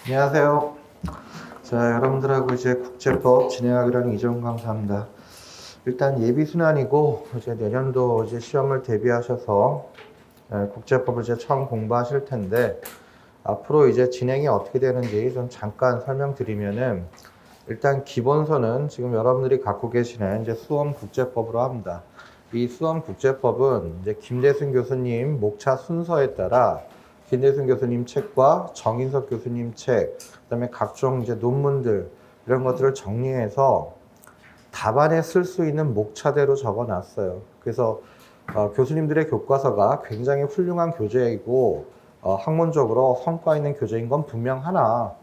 안녕하세요. 자, 여러분들하고 이제 국제법 진행하기로 하는 이종 강사입니다. 일단 예비순환이고, 이제 내년도 이제 시험을 대비하셔서 국제법을 이제 처음 공부하실 텐데, 앞으로 이제 진행이 어떻게 되는지 좀 잠깐 설명드리면은, 일단 기본서는 지금 여러분들이 갖고 계시는 이제 수험국제법으로 합니다. 이 수험국제법은 이제 김대순 교수님 목차 순서에 따라 김대순 교수님 책과 정인석 교수님 책, 그다음에 각종 이제 논문들 이런 것들을 정리해서 답안에 쓸 수 있는 목차대로 적어놨어요. 그래서 교수님들의 교과서가 굉장히 훌륭한 교재이고 학문적으로 성과 있는 교재인 건 분명하나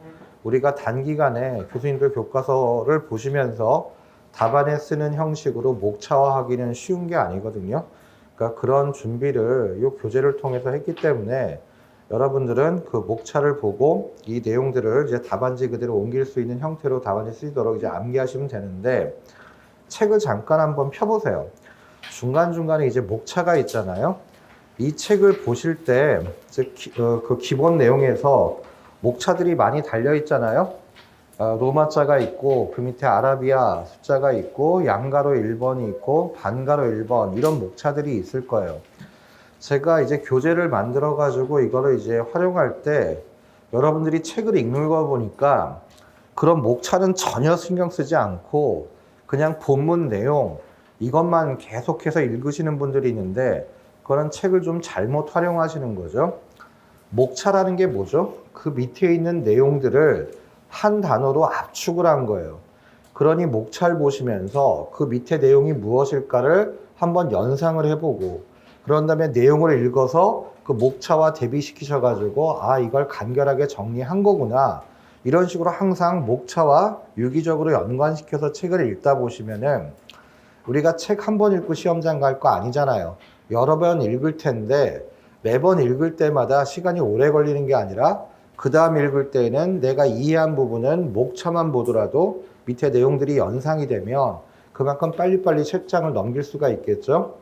우리가 단기간에 교수님들 교과서를 보시면서 답안에 쓰는 형식으로 목차화하기는 쉬운 게 아니거든요. 그러니까 그런 준비를 이 교재를 통해서 했기 때문에 여러분들은 그 목차를 보고 이 내용들을 이제 답안지 그대로 옮길 수 있는 형태로 답안지 쓰도록 이제 암기하시면 되는데, 책을 잠깐 한번 펴보세요. 중간중간에 이제 목차가 있잖아요. 이 책을 보실 때 그 기본 내용에서 목차들이 많이 달려 있잖아요. 로마자가 있고 그 밑에 아라비아 숫자가 있고 양가로 1번이 있고 반가로 1번 이런 목차들이 있을 거예요. 제가 이제 교재를 만들어 가지고 이거를 이제 활용할 때 여러분들이 책을 읽는 거 보니까 그런 목차는 전혀 신경 쓰지 않고 그냥 본문 내용 이것만 계속해서 읽으시는 분들이 있는데, 그거는 책을 좀 잘못 활용하시는 거죠. 목차라는 게 뭐죠? 그 밑에 있는 내용들을 한 단어로 압축을 한 거예요. 그러니 목차를 보시면서 그 밑에 내용이 무엇일까를 한번 연상을 해보고, 그런 다음에 내용을 읽어서 그 목차와 대비시키셔가지고 이걸 간결하게 정리한 거구나, 이런 식으로 항상 목차와 유기적으로 연관시켜서 책을 읽다 보시면은, 우리가 책 한 번 읽고 시험장 갈 거 아니잖아요. 여러 번 읽을 텐데 매번 읽을 때마다 시간이 오래 걸리는 게 아니라 그 다음 읽을 때는 내가 이해한 부분은 목차만 보더라도 밑에 내용들이 연상이 되면 그만큼 빨리빨리 책장을 넘길 수가 있겠죠.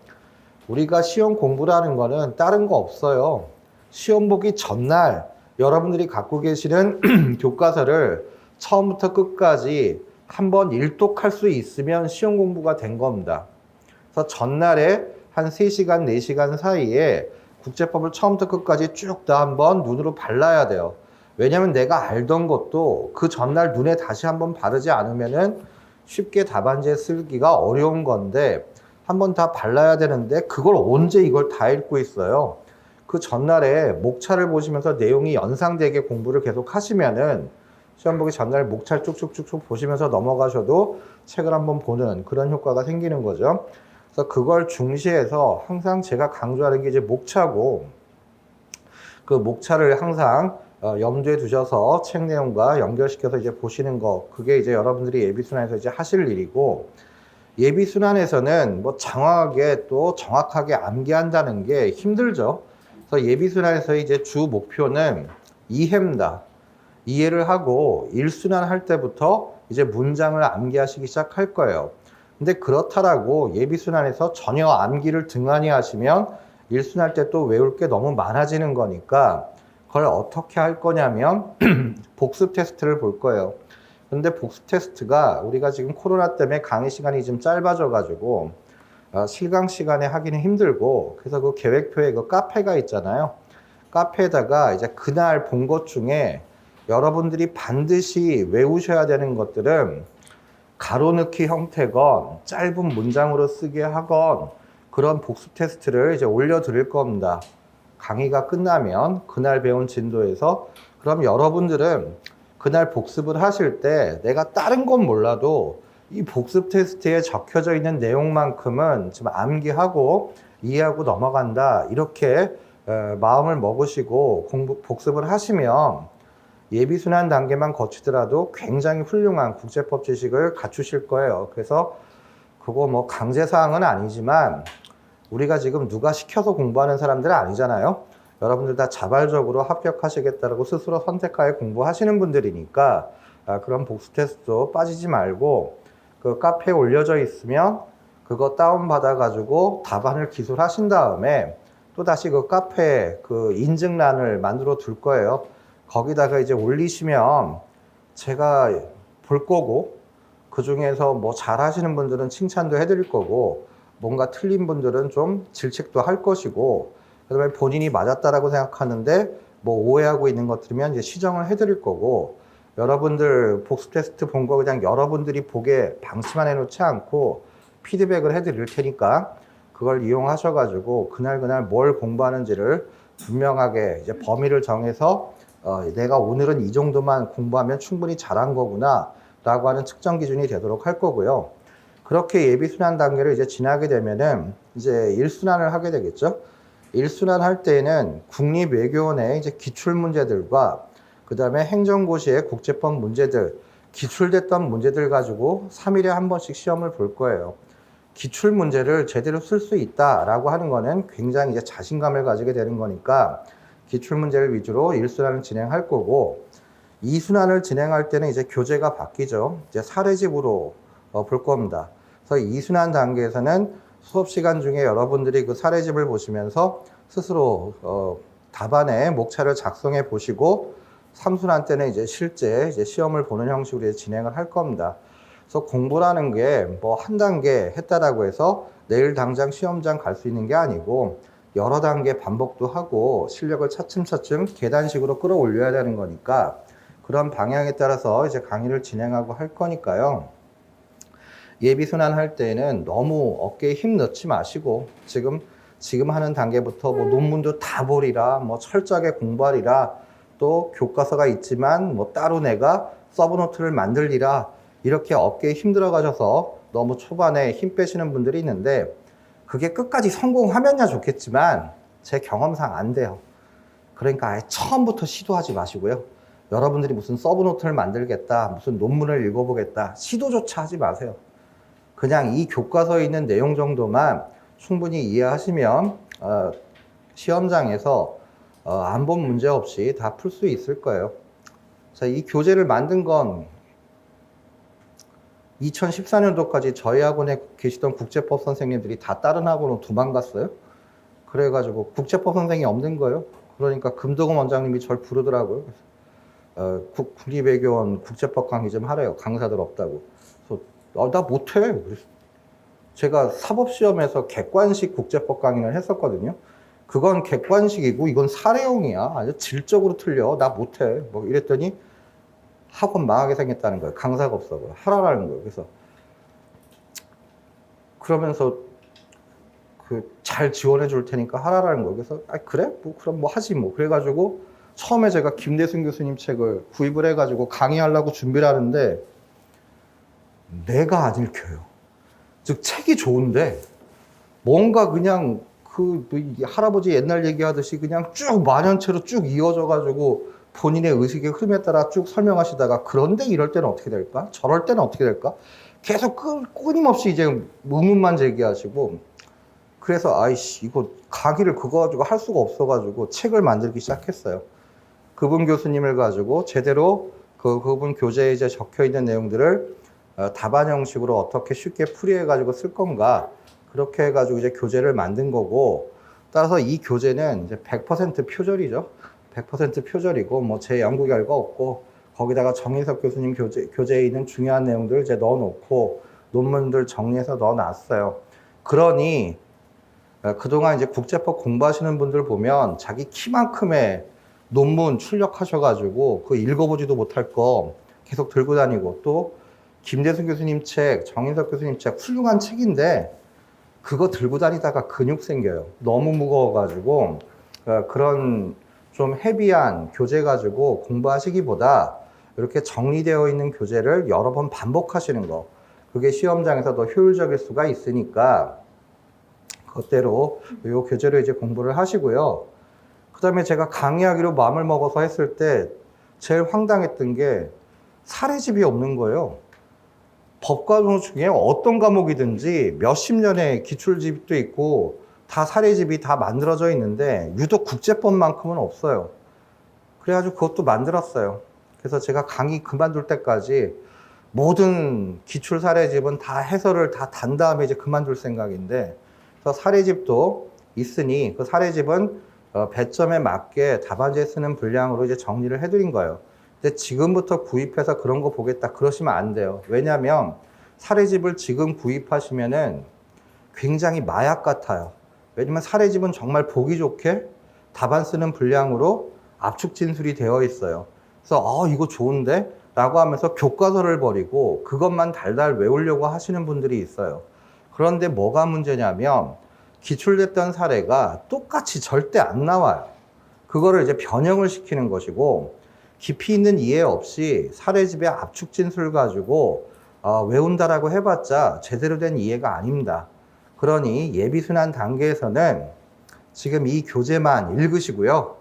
우리가 시험 공부라는 거는 다른 거 없어요. 시험 보기 전날 여러분들이 갖고 계시는 교과서를 처음부터 끝까지 한번 일독할 수 있으면 시험 공부가 된 겁니다. 그래서 전날에 한 3시간, 4시간 사이에 국제법을 처음부터 끝까지 쭉 다 한번 눈으로 발라야 돼요. 왜냐면 내가 알던 것도 그 전날 눈에 다시 한번 바르지 않으면은 쉽게 답안지에 쓰기가 어려운 건데, 한번 다 발라야 되는데 그걸 언제 이걸 다 읽고 있어요. 그 전날에 목차를 보시면서 내용이 연상되게 공부를 계속 하시면은 시험 보기 전날 목차를 쭉쭉쭉쭉 보시면서 넘어가셔도 책을 한번 보는 그런 효과가 생기는 거죠. 그래서 그걸 중시해서 항상 제가 강조하는 게 이제 목차고, 그 목차를 항상 염두에 두셔서 책 내용과 연결시켜서 이제 보시는 거, 그게 이제 여러분들이 예비순환에서 이제 하실 일이고, 예비순환에서는 뭐 장황하게 또 정확하게 암기한다는 게 힘들죠. 그래서 예비순환에서 이제 주 목표는 이해입니다. 이해를 하고 1순환 할 때부터 이제 문장을 암기하시기 시작할 거예요. 근데 그렇다라고 예비순환에서 전혀 암기를 등한히 하시면 1순환 할 때 또 외울 게 너무 많아지는 거니까, 그걸 어떻게 할 거냐면 복습 테스트를 볼 거예요. 근데 복습 테스트가 우리가 지금 코로나 때문에 강의 시간이 좀 짧아져 가지고 실강 시간에 하기는 힘들고, 그래서 그 계획표에 그 카페가 있잖아요. 카페에다가 이제 그날 본 것 중에 여러분들이 반드시 외우셔야 되는 것들은 가로넣기 형태건 짧은 문장으로 쓰게 하건 그런 복습 테스트를 이제 올려드릴 겁니다. 강의가 끝나면 그날 배운 진도에서. 그럼 여러분들은 그날 복습을 하실 때 내가 다른 건 몰라도 이 복습 테스트에 적혀져 있는 내용만큼은 좀 암기하고 이해하고 넘어간다, 이렇게 마음을 먹으시고 복습을 하시면 예비순환 단계만 거치더라도 굉장히 훌륭한 국제법 지식을 갖추실 거예요. 그래서 그거 뭐 강제사항은 아니지만 우리가 지금 누가 시켜서 공부하는 사람들은 아니잖아요. 여러분들 다 자발적으로 합격하시겠다고 스스로 선택하여 공부하시는 분들이니까 그런 복수 테스트도 빠지지 말고, 그 카페에 올려져 있으면 그거 다운받아 가지고 답안을 기술하신 다음에 또 다시 그 카페에 그 인증란을 만들어 둘 거예요. 거기다가 이제 올리시면 제가 볼 거고, 그 중에서 뭐 잘하시는 분들은 칭찬도 해드릴 거고, 뭔가 틀린 분들은 좀 질책도 할 것이고, 그다음에 본인이 맞았다라고 생각하는데 뭐 오해하고 있는 것들이면 이제 시정을 해드릴 거고, 여러분들 복습 테스트 본 거 그냥 여러분들이 보게 방치만 해놓지 않고 피드백을 해드릴 테니까 그걸 이용하셔가지고 그날 뭘 공부하는지를 분명하게 이제 범위를 정해서 내가 오늘은 이 정도만 공부하면 충분히 잘한 거구나 라고 하는 측정 기준이 되도록 할 거고요. 그렇게 예비 순환 단계를 이제 지나게 되면은 이제 1순환을 하게 되겠죠. 1순환 할 때에는 국립외교원의 이제 기출 문제들과 그 다음에 행정고시의 국제법 문제들, 기출됐던 문제들 가지고 3일에 한 번씩 시험을 볼 거예요. 기출 문제를 제대로 쓸 수 있다라고 하는 거는 굉장히 이제 자신감을 가지게 되는 거니까 기출 문제를 위주로 1순환을 진행할 거고, 2순환을 진행할 때는 이제 교재가 바뀌죠. 이제 사례집으로 볼 겁니다. 그래서 2순환 단계에서는 수업 시간 중에 여러분들이 그 사례집을 보시면서 스스로 답안의 목차를 작성해 보시고 3순환 때는 이제 실제 이제 시험을 보는 형식으로 진행을 할 겁니다. 그래서 공부라는 게 뭐 한 단계 했다라고 해서 내일 당장 시험장 갈 수 있는 게 아니고 여러 단계 반복도 하고 실력을 차츰차츰 계단식으로 끌어올려야 되는 거니까 그런 방향에 따라서 이제 강의를 진행하고 할 거니까요. 예비순환 할 때는 너무 어깨에 힘 넣지 마시고 지금 하는 단계부터 뭐 논문도 다 보리라, 뭐 철저하게 공부하리라, 또 교과서가 있지만 뭐 따로 내가 서브노트를 만들리라, 이렇게 어깨에 힘 들어가셔서 너무 초반에 힘 빼시는 분들이 있는데 그게 끝까지 성공하면야 좋겠지만 제 경험상 안 돼요. 그러니까 아예 처음부터 시도하지 마시고요. 여러분들이 무슨 서브노트를 만들겠다, 무슨 논문을 읽어보겠다, 시도조차 하지 마세요. 그냥 이 교과서에 있는 내용 정도만 충분히 이해하시면 시험장에서 안 본 문제 없이 다 풀 수 있을 거예요. 자, 이 교재를 만든 건 2014년도까지 저희 학원에 계시던 국제법 선생님들이 다 다른 학원으로 도망갔어요. 그래가지고 국제법 선생이 없는 거예요. 그러니까 금도금 원장님이 절 부르더라고요. 국립외교원 국제법 강의 좀 하래요. 강사들 없다고. 그래서 나 못해. 제가 사법시험에서 객관식 국제법 강의를 했었거든요. 그건 객관식이고 이건 사례형이야. 아주 질적으로 틀려. 나 못해. 뭐 이랬더니 학원 망하게 생겼다는 거예요. 강사가 없어. 하라라는 거예요. 그래서 그러면서 잘 지원해 줄 테니까 하라라는 거예요. 그래서 그래? 뭐 그럼 뭐 하지 뭐. 그래가지고 처음에 제가 김대순 교수님 책을 구입을 해가지고 강의하려고 준비를 하는데 내가 안 읽혀요. 즉 책이 좋은데 뭔가 그냥 할아버지 옛날 얘기하듯이 그냥 쭉 만연체로 쭉 이어져가지고 본인의 의식의 흐름에 따라 쭉 설명하시다가 그런데 이럴 때는 어떻게 될까? 저럴 때는 어떻게 될까? 계속 끊임없이 이제 의문만 제기하시고, 그래서 아이씨 이거 강의를 그거 가지고 할 수가 없어가지고 책을 만들기 시작했어요. 그분 교수님을 가지고 제대로 그분 교재에 이제 적혀 있는 내용들을 답안 형식으로 어떻게 쉽게 풀이해가지고 쓸 건가, 그렇게 해가지고 이제 교재를 만든 거고, 따라서 이 교재는 이제 100% 표절이죠. 100% 표절이고, 뭐 제 연구 결과 없고, 거기다가 정인석 교수님 교재에 있는 중요한 내용들을 이제 넣어놓고, 논문들 정리해서 넣어놨어요. 그러니, 그동안 이제 국제법 공부하시는 분들 보면 자기 키만큼의 논문 출력하셔가지고, 그거 읽어보지도 못할 거 계속 들고 다니고, 또, 김대순 교수님 책, 정인석 교수님 책, 훌륭한 책인데, 그거 들고 다니다가 근육 생겨요. 너무 무거워가지고, 그런 좀 헤비한 교재 가지고 공부하시기보다 이렇게 정리되어 있는 교재를 여러 번 반복하시는 거, 그게 시험장에서 더 효율적일 수가 있으니까 그것대로 이 교재로 이제 공부를 하시고요. 그 다음에 제가 강의하기로 마음을 먹어서 했을 때 제일 황당했던 게 사례집이 없는 거예요. 법과목 중에 어떤 과목이든지 몇십 년의 기출집도 있고 다 사례집이 다 만들어져 있는데 유독 국제법만큼은 없어요. 그래가지고 그것도 만들었어요. 그래서 제가 강의 그만둘 때까지 모든 기출 사례집은 다 해설을 다 단 다음에 이제 그만둘 생각인데, 그래서 사례집도 있으니 그 사례집은 배점에 맞게 답안지에 쓰는 분량으로 이제 정리를 해드린 거예요. 근데 지금부터 구입해서 그런 거 보겠다 그러시면 안 돼요. 왜냐하면 사례집을 지금 구입하시면은 굉장히 마약 같아요. 왜냐면 사례집은 정말 보기 좋게 답안 쓰는 분량으로 압축 진술이 되어 있어요. 그래서 이거 좋은데? 라고 하면서 교과서를 버리고 그것만 달달 외우려고 하시는 분들이 있어요. 그런데 뭐가 문제냐면 기출됐던 사례가 똑같이 절대 안 나와요. 그거를 이제 변형을 시키는 것이고 깊이 있는 이해 없이 사례집의 압축 진술 가지고 외운다라고 해봤자 제대로 된 이해가 아닙니다. 그러니 예비순환 단계에서는 지금 이 교재만 읽으시고요.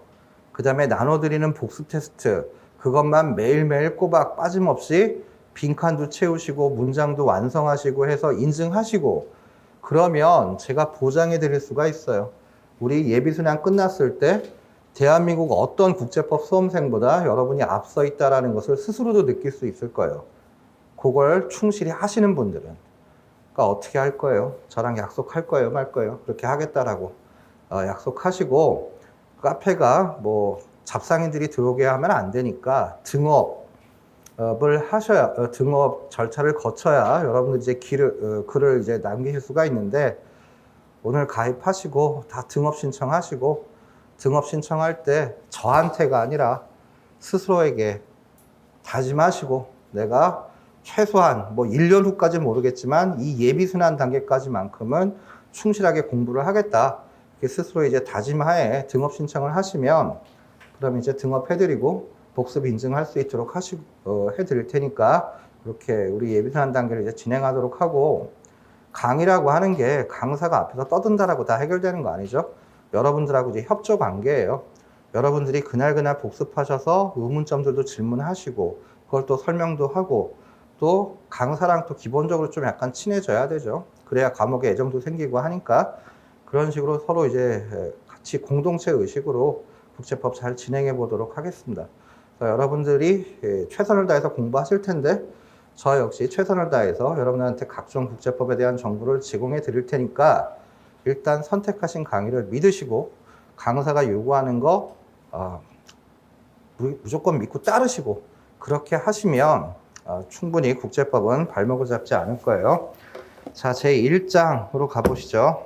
그 다음에 나눠드리는 복습 테스트 그것만 매일매일 꼬박 빠짐없이 빈칸도 채우시고 문장도 완성하시고 해서 인증하시고 그러면 제가 보장해 드릴 수가 있어요. 우리 예비순환 끝났을 때 대한민국 어떤 국제법 수험생보다 여러분이 앞서 있다는 것을 스스로도 느낄 수 있을 거예요. 그걸 충실히 하시는 분들은. 그러니까 어떻게 할 거예요? 저랑 약속할 거예요? 말 거예요? 그렇게 하겠다라고 약속하시고 카페가 뭐 잡상인들이 들어오게 하면 안 되니까 등업을 하셔야 등업 절차를 거쳐야 여러분들 이제 글을 이제 남기실 수가 있는데 오늘 가입하시고 다 등업 신청하시고 등업 신청할 때 저한테가 아니라 스스로에게 다짐하시고 내가 최소한 뭐 1년 후까지는 모르겠지만 이 예비순환 단계까지만큼은 충실하게 공부를 하겠다. 이렇게 스스로 이제 다짐하에 등업 신청을 하시면 그럼 이제 등업해드리고 복습 인증할 수 있도록 해드릴 테니까 그렇게 우리 예비순환 단계를 이제 진행하도록 하고 강의라고 하는 게 강사가 앞에서 떠든다라고 다 해결되는 거 아니죠? 여러분들하고 이제 협조 관계예요. 여러분들이 그날 복습하셔서 의문점들도 질문하시고 그걸 또 설명도 하고 또 강사랑 또 기본적으로 좀 약간 친해져야 되죠. 그래야 과목에 애정도 생기고 하니까 그런 식으로 서로 이제 같이 공동체 의식으로 국제법 잘 진행해 보도록 하겠습니다. 여러분들이 최선을 다해서 공부하실 텐데 저 역시 최선을 다해서 여러분들한테 각종 국제법에 대한 정보를 제공해 드릴 테니까 일단 선택하신 강의를 믿으시고 강사가 요구하는 거 무조건 믿고 따르시고 그렇게 하시면 충분히 국제법은 발목을 잡지 않을 거예요. 자, 제 1장으로 가보시죠.